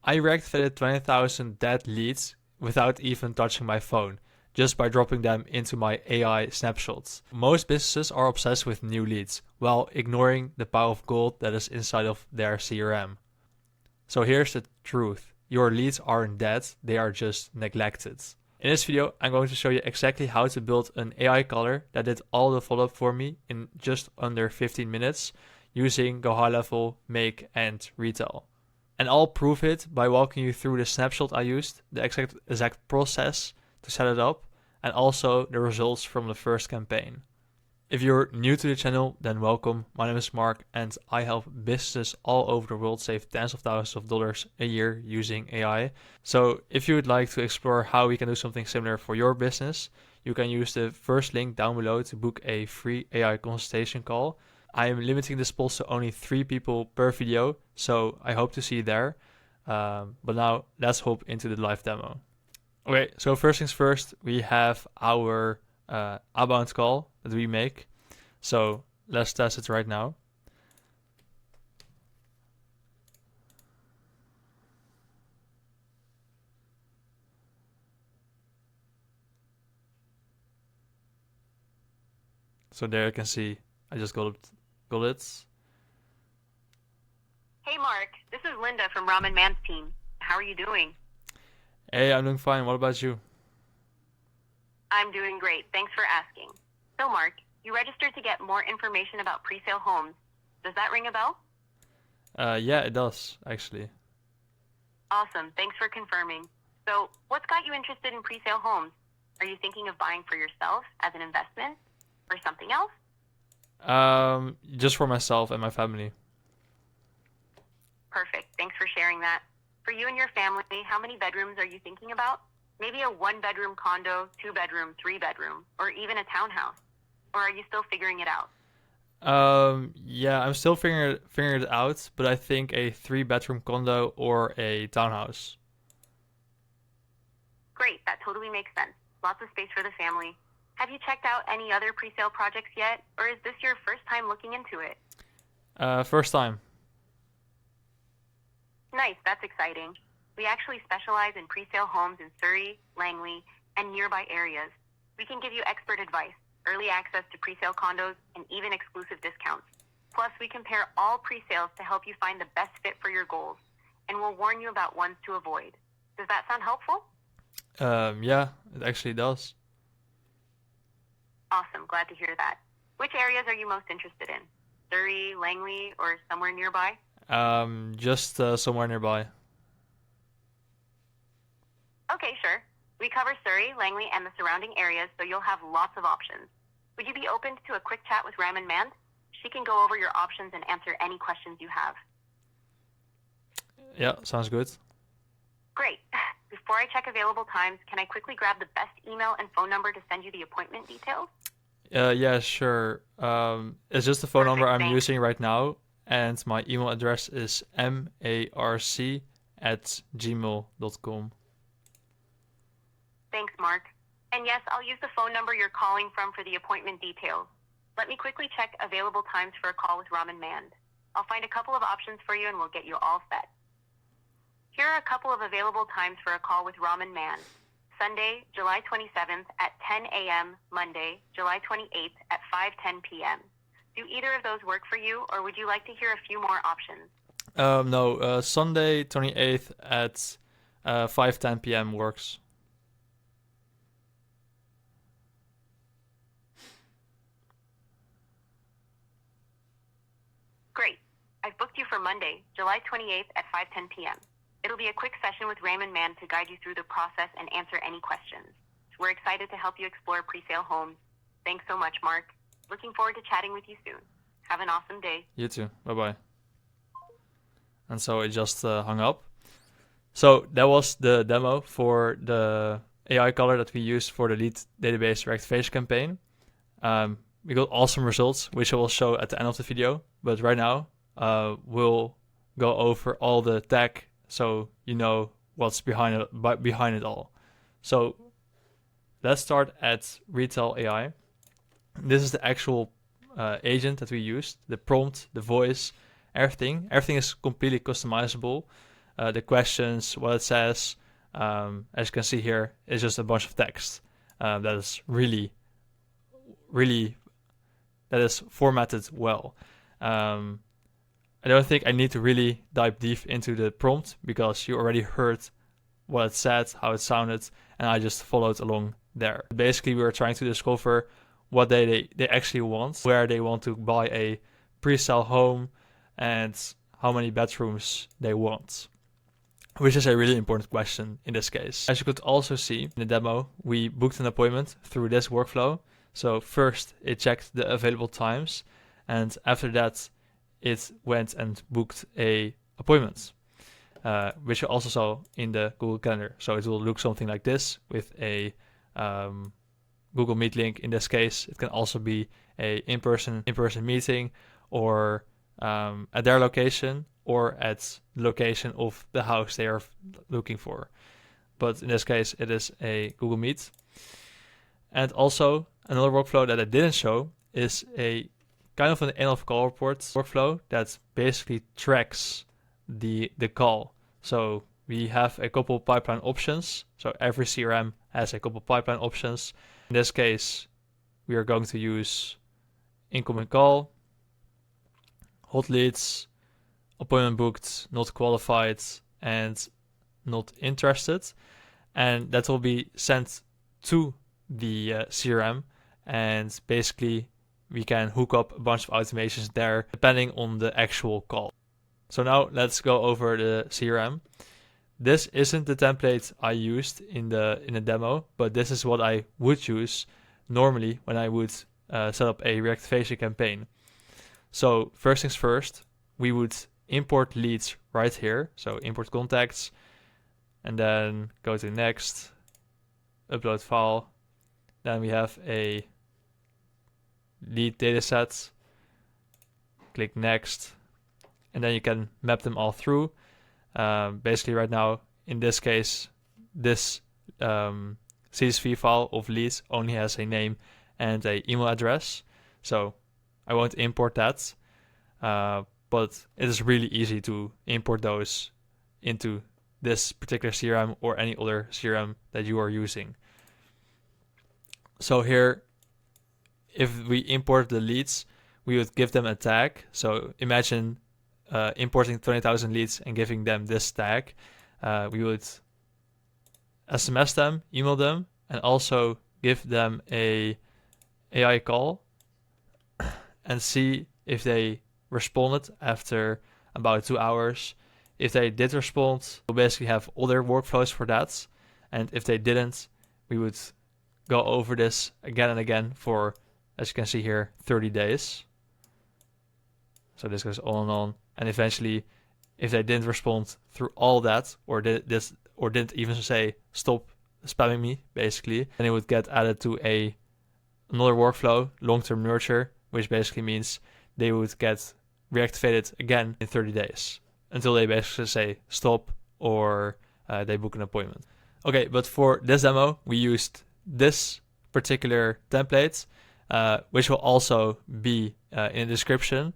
I reactivated 20,000 dead leads without even touching my phone, just by dropping them into my AI snapshots. Most businesses are obsessed with new leads, while ignoring the pile of gold that is inside of their CRM. So here's the truth. Your leads aren't dead, they are just neglected. In this video, I'm going to show you exactly how to build an AI caller that did all the follow-up for me in just under 15 minutes using Go High Level, Make, and Retail. And I'll prove it by walking you through the snapshot I used, the exact process to set it up, and also the results from the first campaign. If you're new to the channel, then welcome. My name is Mark and I help businesses all over the world save tens of thousands of dollars a year using AI. So if you would like to explore how we can do something similar for your business, you can use the first link down below to book a free AI consultation call. I am limiting the spots to only 3 people per video, so I hope to see you there. But now let's hop into the live demo. Okay, so first things first, we have our outbound call that we make. So let's test it right now. So there you can see I just got it. Hey Mark, this is Linda from Ramen Man's team. How are you doing? Hey, I'm doing fine. What about you? I'm doing great. Thanks for asking. So Mark, you registered to get more information about pre-sale homes. Does that ring a bell? Yeah, it does, actually. Awesome. Thanks for confirming. So what's got you interested in pre-sale homes? Are you thinking of buying for yourself as an investment or something else? Just for myself and my family. Perfect. Thanks for sharing that. For you and your family, how many bedrooms are you thinking about? Maybe a 1-bedroom condo, 2-bedroom, 3-bedroom, or even a townhouse? Or are you still figuring it out? Yeah, I'm still figuring it out, but I think a 3-bedroom condo or a townhouse. Great, that totally makes sense. Lots of space for the family. Have you checked out any other pre-sale projects yet, or is this your first time looking into it? First time. Nice, that's exciting. We actually specialize in pre-sale homes in Surrey, Langley, and nearby areas. We can give you expert advice, early access to pre-sale condos, and even exclusive discounts. Plus, we compare all pre-sales to help you find the best fit for your goals, and we'll warn you about ones to avoid. Does that sound helpful? Yeah, it actually does. Awesome, glad to hear that. Which areas are you most interested in? Surrey, Langley, or somewhere nearby? Just somewhere nearby. Okay, sure. We cover Surrey, Langley, and the surrounding areas, so you'll have lots of options. Would you be open to a quick chat with Ramen Mand? She can go over your options and answer any questions you have. Yeah, sounds good. Great. Before I check available times, can I quickly grab the best email and phone number to send you the appointment details? Yeah, sure. It's just the phone number I'm Thanks. using right now, and my email address is marc@gmail.com. Thanks, Mark. And yes, I'll use the phone number you're calling from for the appointment details. Let me quickly check available times for a call with Ramen Mand. I'll find a couple of options for you and we'll get you all set. Here are a couple of available times for a call with Ramen Mand. Sunday, July 27th at 10 a.m., Monday, July 28th at 5:10 p.m. Do either of those work for you, or would you like to hear a few more options? No, Sunday 28th at 5:10 p.m. works. Great. I've booked you for Monday, July 28th at 5:10 p.m. It'll be a quick session with Ramen Mand to guide you through the process and answer any questions. We're excited to help you explore pre-sale homes. Thanks so much, Mark. Looking forward to chatting with you soon. Have an awesome day. You too. Bye-bye. And so it just hung up. So that was the demo for the AI color that we used for the lead database reactivation campaign. We got awesome results, which I will show at the end of the video. But right now, we'll go over all the tech so you know what's behind it all. So let's start at Retail AI. This is the actual agent that we used, the prompt, the voice, everything. Everything is completely customizable. the questions, what it says. As you can see here, it's just a bunch of text that is really that is formatted well. I don't think I need to really dive deep into the prompt because you already heard what it said, how it sounded, and I just followed along there. Basically, we were trying to discover what they actually want, where they want to buy a pre-sale home, and how many bedrooms they want, which is a really important question in this case. As you could also see in the demo, we booked an appointment through this workflow. So first it checked the available times, and after that it went and booked a appointment, which you also saw in the Google Calendar. So it will look something like this with a Google Meet link. In this case, it can also be a in-person meeting, or at their location, or at the location of the house they are looking for. But in this case, it is a Google Meet. And also another workflow that I didn't show is a kind of an end of call report workflow that basically tracks the call. So we have a couple pipeline options. So every CRM has a couple pipeline options. In this case, we are going to use incoming call, hot leads, appointment booked, not qualified, and not interested. And that will be sent to the CRM, and basically we can hook up a bunch of automations there depending on the actual call. So now let's go over the CRM. This isn't the template I used in the demo, but this is what I would use normally when I would set up a reactivation campaign. So first things first, we would import leads right here. So import contacts, and then go to next, upload file. Then we have a lead dataset. Click next, and then you can map them all through. Basically right now, in this case, this CSV file of leads only has a name and an email address. So I won't import that, but it is really easy to import those into this particular CRM or any other CRM that you are using. So here, if we import the leads, we would give them a tag. So imagine importing 20,000 leads and giving them this tag. We would SMS them, email them, and also give them a AI call and see if they responded after about 2 hours. If they did respond, we'll basically have other workflows for that. And if they didn't, we would go over this again and again for, as you can see here, 30 days. So this goes on and on. And eventually, if they didn't respond through all that, or didn't even say stop spamming me, basically, then it would get added to another workflow, long-term nurture, which basically means they would get reactivated again in 30 days until they basically say stop, or they book an appointment. Okay, but for this demo, we used this particular template, which will also be in the description.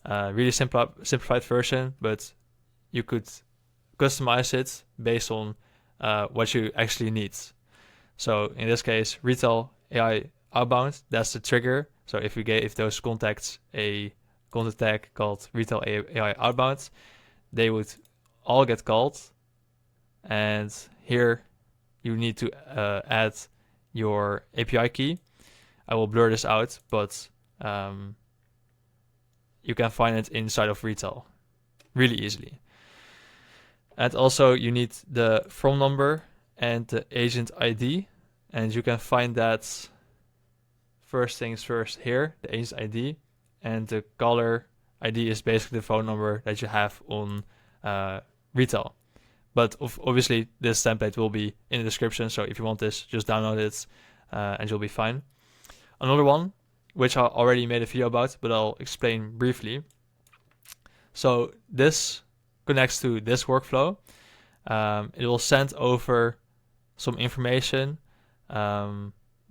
Really simplified version, but you could customize it based on what you actually need. So in this case, retail AI outbound, that's the trigger. So if we gave those contacts a contact tag called retail AI outbound, they would all get called. And here you need to add your API key. I will blur this out, but you can find it inside of retail really easily. And also you need the from number and the agent ID, and you can find that first things first here, the agent ID, and the caller ID is basically the phone number that you have on retail. But obviously this template will be in the description, so if you want this, just download it and you'll be fine. Another one, which I already made a video about, but I'll explain briefly. So this connects to this workflow. It will send over some information.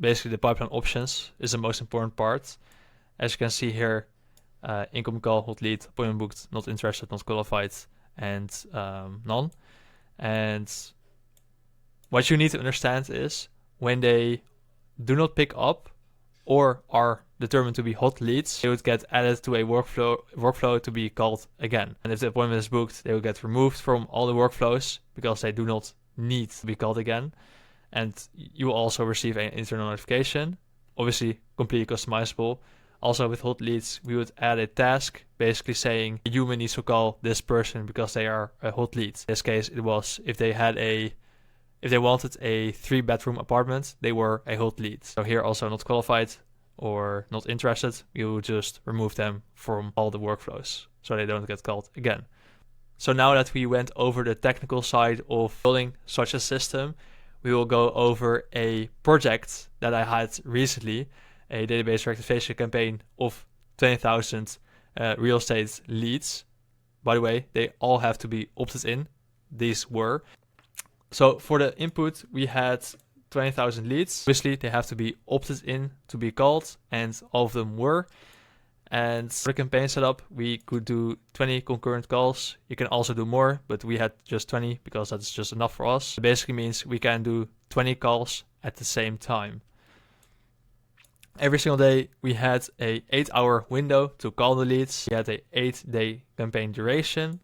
Basically the pipeline options is the most important part. As you can see here, incoming call, hot lead, appointment booked, not interested, not qualified, and none. And what you need to understand is when they do not pick up or are determined to be hot leads, they would get added to a workflow to be called again. And if the appointment is booked, they will get removed from all the workflows because they do not need to be called again. And you will also receive an internal notification, obviously completely customizable. Also with hot leads, we would add a task basically saying a human needs to call this person because they are a hot lead. In this case, it was if they wanted a 3-bedroom apartment, they were a hot lead. So here also not qualified or not interested, you would just remove them from all the workflows so they don't get called again. So now that we went over the technical side of building such a system, we will go over a project that I had recently, a database reactivation campaign of 20,000 real estate leads. By the way, they all have to be opted in. These were. So for the input, we had 20,000 leads. Obviously, they have to be opted in to be called, and all of them were. And for the campaign setup, we could do 20 concurrent calls. You can also do more, but we had just 20 because that's just enough for us. It basically means we can do 20 calls at the same time. Every single day, we had a 8-hour window to call the leads. We had a 8-day campaign duration.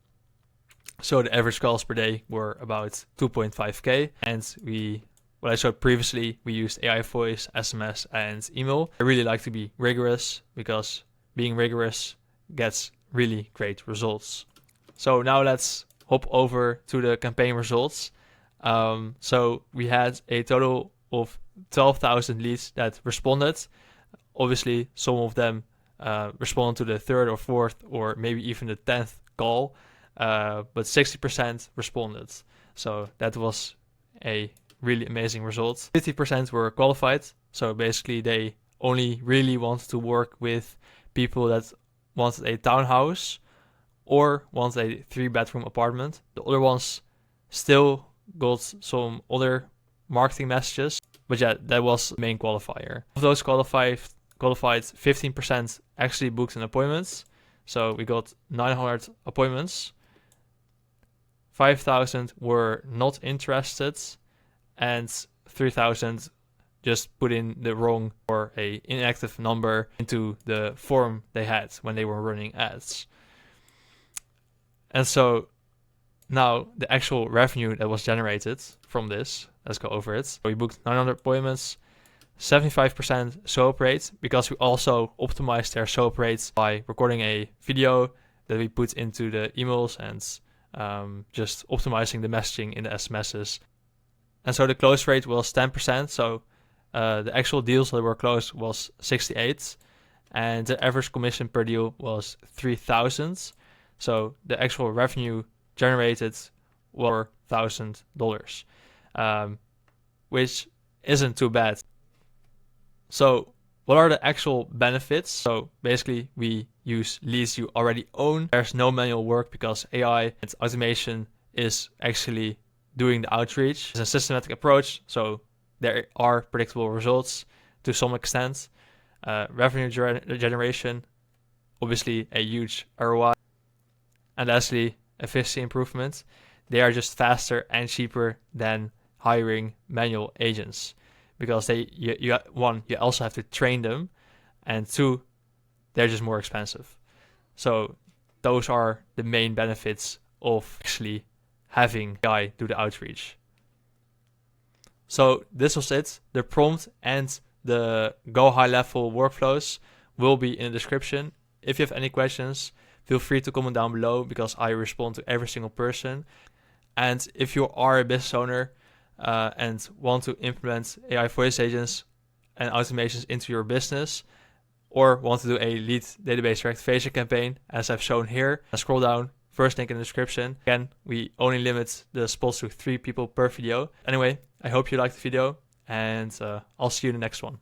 So the average calls per day were about 2.5K. And what I showed previously, we used AI voice, SMS, and email. I really like to be rigorous because being rigorous gets really great results. So now let's hop over to the campaign results. So we had a total of 12,000 leads that responded. Obviously, some of them responded to the 3rd or 4th or maybe even the 10th call, but 60% responded. So that was a really amazing result. 50% were qualified. So basically, they only really wanted to work with people that wanted a townhouse or wanted a 3-bedroom apartment. The other ones still got some other marketing messages, but yeah, that was the main qualifier. Of those qualified, 15% actually booked an appointment. So we got 900 appointments. 5,000 were not interested, and 3,000 just put in the wrong or a inactive number into the form they had when they were running ads. And so now the actual revenue that was generated from this, let's go over it. So we booked 900 appointments, 75% show-up rate, because we also optimized their show-up rates by recording a video that we put into the emails and just optimizing the messaging in the SMSs. And so the close rate was 10%. So the actual deals that were closed was 68, and the average commission per deal was 3,000. So the actual revenue generated was $1,000, which isn't too bad. So what are the actual benefits? So basically, we use leads you already own. There's no manual work because AI and automation is actually doing the outreach. It's a systematic approach, so there are predictable results to some extent. Revenue generation, obviously a huge ROI. And lastly, efficiency improvement. They are just faster and cheaper than hiring manual agents, because you also have to train them, and 2, they're just more expensive. So those are the main benefits of actually having AI do the outreach. So this was it. The prompt and the Go High Level workflows will be in the description. If you have any questions, feel free to comment down below because I respond to every single person. And if you are a business owner and want to implement AI voice agents and automations into your business, or want to do a lead database reactivation campaign, as I've shown here, scroll down, first link in the description. Again, we only limit the spots to 3 people per video. Anyway, I hope you liked the video, and I'll see you in the next one.